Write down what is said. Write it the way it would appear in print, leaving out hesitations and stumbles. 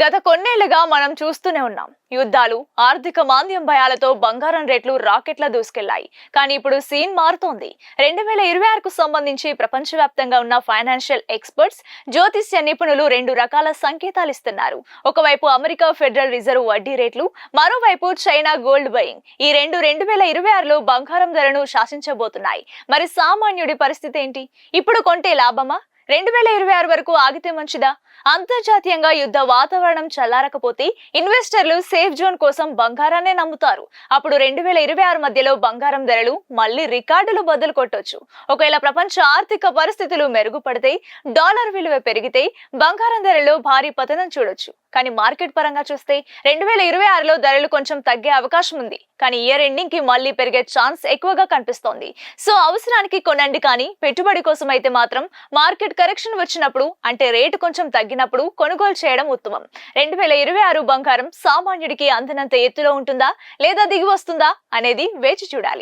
గత కొన్నేళ్లుగా మనం చూస్తూనే ఉన్నాం. యుద్ధాలు, ఆర్థిక మాంద్యం భయాలతో బంగారం రేట్లు రాకెట్ల దూసుకెళ్లాయి. కానీ ఇప్పుడు సీన్ మారుతోంది. 2026కు సంబంధించి ప్రపంచవ్యాప్తంగా ఉన్న ఫైనాన్షియల్ ఎక్స్పర్ట్స్, జ్యోతిష్య నిపుణులు రెండు రకాల సంకేతాలు ఇస్తున్నారు. ఒకవైపు అమెరికా ఫెడరల్ రిజర్వ్ వడ్డీ రేట్లు, మరోవైపు చైనా గోల్డ్ బయింగ్. ఈ 2026లో బంగారం ధరను శాసించబోతున్నాయి. మరి సామాన్యుడి పరిస్థితి ఏంటి? ఇప్పుడు కొంటే లాభమా? 2026 వరకు ఆగితే మంచిదా? అంతర్జాతీయంగా యుద్ధ వాతావరణం చల్లారకపోతే ఇన్వెస్టర్లు సేఫ్ జోన్ కోసం బంగారాన్నే నమ్ముతారు. అప్పుడు 2026 మధ్యలో బంగారం ధరలు మళ్లీ రికార్డులు బద్దలు కొట్టొచ్చు. ఒకవేళ ప్రపంచ ఆర్థిక పరిస్థితులు మెరుగుపడితే, డాలర్ విలువ పెరిగితే బంగారం ధరలో భారీ పతనం చూడొచ్చు. కానీ మార్కెట్ పరంగా చూస్తే 2026లో ధరలు కొంచెం తగ్గే అవకాశం ఉంది. కానీ ఇయర్ ఎండింగ్ కి మళ్లీ పెరిగే ఛాన్స్ ఎక్కువగా కనిపిస్తోంది. సో అవసరానికి కొనండి, కానీ పెట్టుబడి కోసం అయితే మాత్రం మార్కెట్ కరెక్షన్ వచ్చినప్పుడు, అంటే రేటు కొంచెం తగ్గినప్పుడు కొనుగోలు చేయడం ఉత్తమం. 2026 బంగారం సామాన్యుడికి అందినంత ఎత్తులో ఉంటుందా లేదా దిగి వస్తుందా అనేది వేచి చూడాలి.